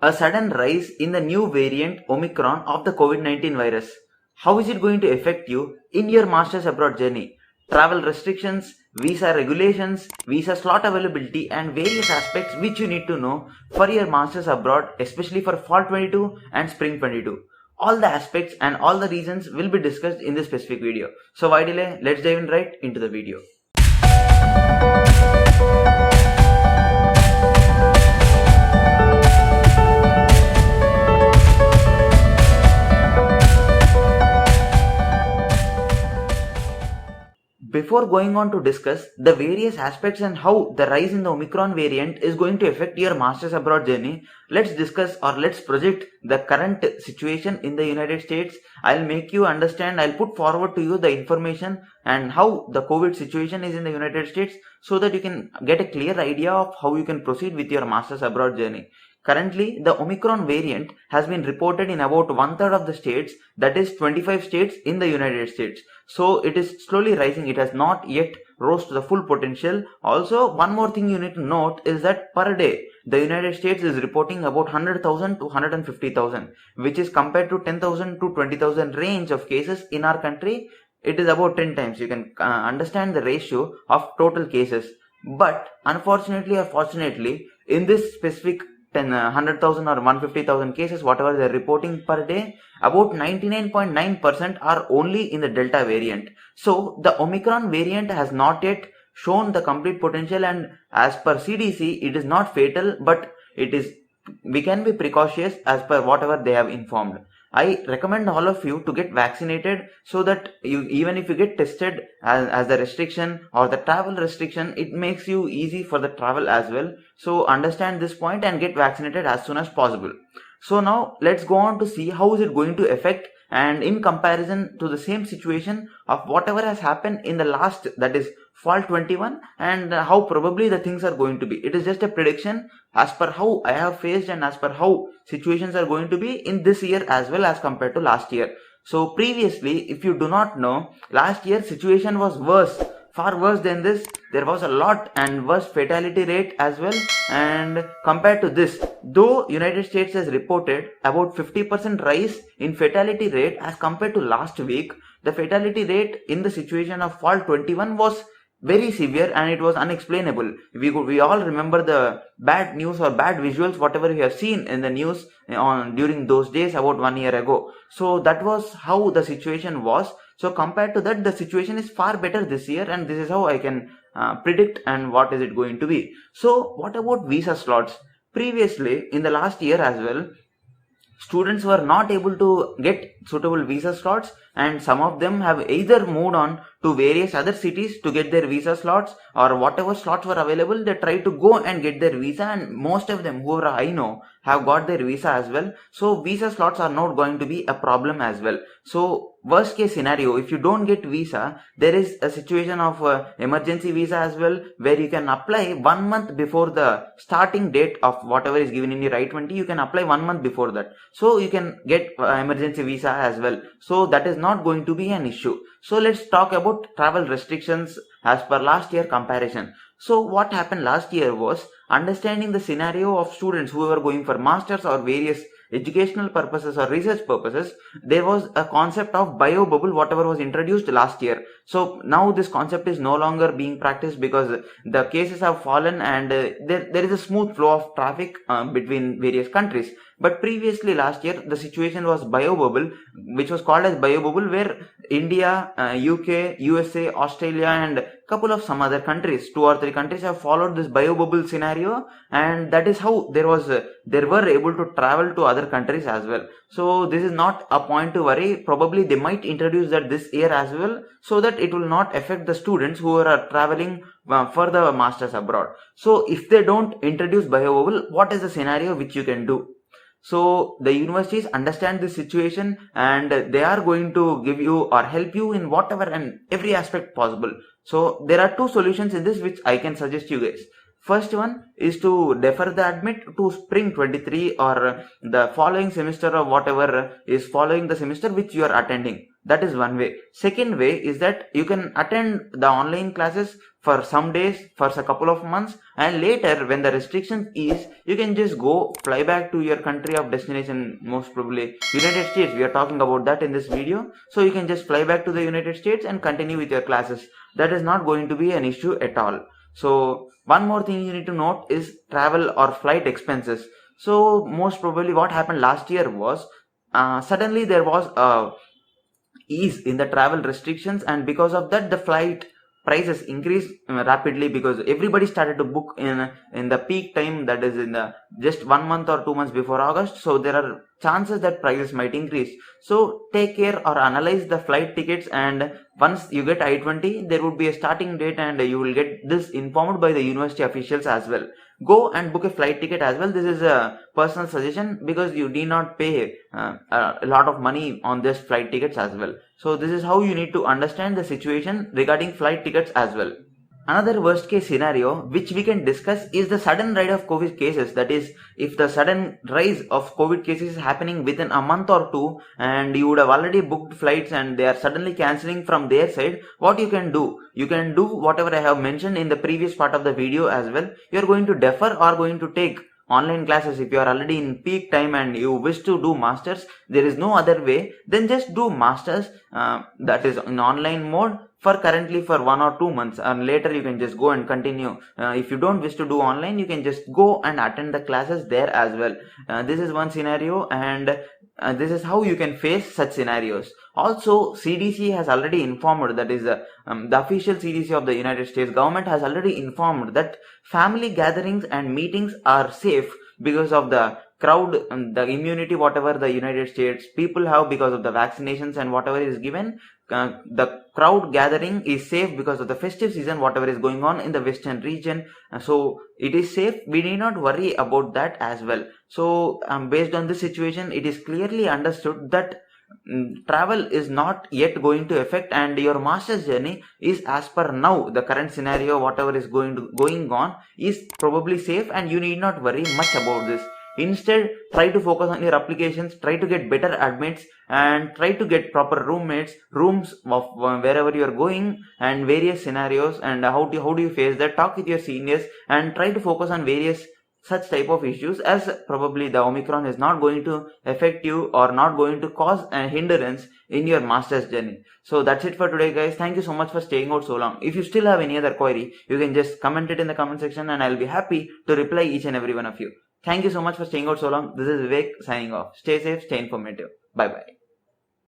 A sudden rise in the new variant Omicron of the COVID-19 virus. How is it going to affect you in your master's abroad journey? Travel restrictions, visa regulations, visa slot availability and various aspects which you need to know for your master's abroad, especially for fall 22 and spring 22. All the aspects and all the reasons will be discussed in this specific video. So why delay? Let's dive in right into the video. Before going on to discuss the various aspects and how the rise in the Omicron variant is going to affect your master's abroad journey, let's discuss or let's project the current situation in the United States. I'll make you understand, I'll put forward to you the information and how the COVID situation is in the United States so that you can get a clear idea of how you can proceed with your master's abroad journey. Currently, the Omicron variant has been reported in about 1/3 of the states, that is 25 states in the United States. So it is slowly rising. It has not yet rose to the full potential. Also, one more thing you need to note is that per day, the United States is reporting about 100,000 to 150,000, which is compared to 10,000 to 20,000 range of cases in our country. It is about 10 times. You can understand the ratio of total cases. But unfortunately or fortunately, in this specific 100,000 or 150,000 cases, whatever they are reporting per day, about 99.9% are only in the Delta variant. So the Omicron variant has not yet shown the complete potential, and as per CDC, it is not fatal, but we can be precautious as per whatever they have informed. I recommend all of you to get vaccinated so that even if you get tested as the restriction or the travel restriction, it makes you easy for the travel as well. So understand this point and get vaccinated as soon as possible. So now let's go on to see how is it going to affect and in comparison to the same situation of whatever has happened in the last, that is fall 21, and how probably the things are going to be. It is just a prediction as per how I have faced and as per how situations are going to be in this year as well as compared to last year. So previously, if you do not know, last year situation was worse, far worse than this. There was a lot and worse fatality rate as well, and compared to this, though United States has reported about 50% rise in fatality rate as compared to last week, the fatality rate in the situation of fall 21 was very severe and it was unexplainable. We all remember the bad news or bad visuals, whatever we have seen in the news during those days about 1 year ago. So that was how the situation was. So compared to that, the situation is far better this year, and this is how I can predict and what is it going to be. So what about visa slots? Previously, in the last year as well, students were not able to get suitable visa slots, and some of them have either moved on to various other cities to get their visa slots, or whatever slots were available, they tried to go and get their visa, and most of them, whoever I know, have got their visa as well. So visa slots are not going to be a problem as well. So worst case scenario, if you don't get visa, there is a situation of emergency visa as well, where you can apply 1 month before the starting date of whatever is given in your I-20. You can apply 1 month before that, so you can get emergency visa as well. So that is not going to be an issue. So let's talk about travel restrictions as per last year comparison. So what happened last year was, understanding the scenario of students who were going for masters or various educational purposes or research purposes, there was a concept of bio bubble, whatever was introduced last year. So now this concept is no longer being practiced because the cases have fallen, and there is a smooth flow of traffic between various countries. But previously last year, the situation was bio bubble, which was called as bio bubble, where India, UK, USA, Australia and couple of some other countries, 2 or 3 countries have followed this bio bubble scenario, and that is how they were able to travel to other countries as well. So this is not a point to worry. Probably they might introduce that this year as well, so that it will not affect the students who are traveling for the masters abroad. So if they don't introduce bio bubble, what is the scenario which you can do? So the universities understand this situation, and they are going to give you or help you in whatever and every aspect possible. So there are 2 solutions in this which I can suggest you guys. First one is to defer the admit to spring 23 or the following semester or whatever is following the semester which you are attending. That is one way. Second way is that you can attend the online classes for some days, for a couple of months, and later when the restrictions ease, you can just go fly back to your country of destination, most probably United States. We are talking about that in this video. So you can just fly back to the United States and continue with your classes. That is not going to be an issue at all. So one more thing you need to note is travel or flight expenses. So most probably what happened last year was suddenly there was a ease in the travel restrictions, and because of that the flight prices increased rapidly, because everybody started to book in the peak time, that is in the just 1 month or 2 months before August. So there are chances that prices might increase. So take care or analyze the flight tickets, and once you get I-20 there would be a starting date, and you will get this informed by the university officials as well. Go and book a flight ticket as well. This is a personal suggestion, because you need not pay a lot of money on this flight tickets as well. So this is how you need to understand the situation regarding flight tickets as well. Another worst case scenario which we can discuss is the sudden rise of COVID cases. That is, if the sudden rise of COVID cases is happening within a month or two, and you would have already booked flights and they are suddenly cancelling from their side, what you can do? You can do whatever I have mentioned in the previous part of the video as well. You are going to defer or going to take online classes. If you are already in peak time and you wish to do masters, there is no other way, then just do masters, that is in online mode for currently for 1 or 2 months, and later you can just go and continue. If you don't wish to do online, you can just go and attend the classes there as well. This is one scenario, and this is how you can face such scenarios. Also, CDC has already informed, that is the official CDC of the United States government has already informed that family gatherings and meetings are safe because of the crowd, the immunity whatever the United States people have because of the vaccinations and whatever is given. The crowd gathering is safe because of the festive season whatever is going on in the western region. So it is safe. We need not worry about that as well. So based on this situation, it is clearly understood that travel is not yet going to affect, and your master's journey is, as per now the current scenario whatever is going on, is probably safe, and you need not worry much about this. Instead, try to focus on your applications, try to get better admits, and try to get proper rooms of wherever you are going, and various scenarios, and how do you face that. Talk with your seniors and try to focus on various such type of issues, as probably the Omicron is not going to affect you or not going to cause a hindrance in your master's journey. So that's it for today, guys. Thank you so much for staying out so long. If you still have any other query, you can just comment it in the comment section, and I'll be happy to reply each and every one of you. Thank you so much for staying out so long. This is Vivek signing off. Stay safe, stay informative. Bye bye.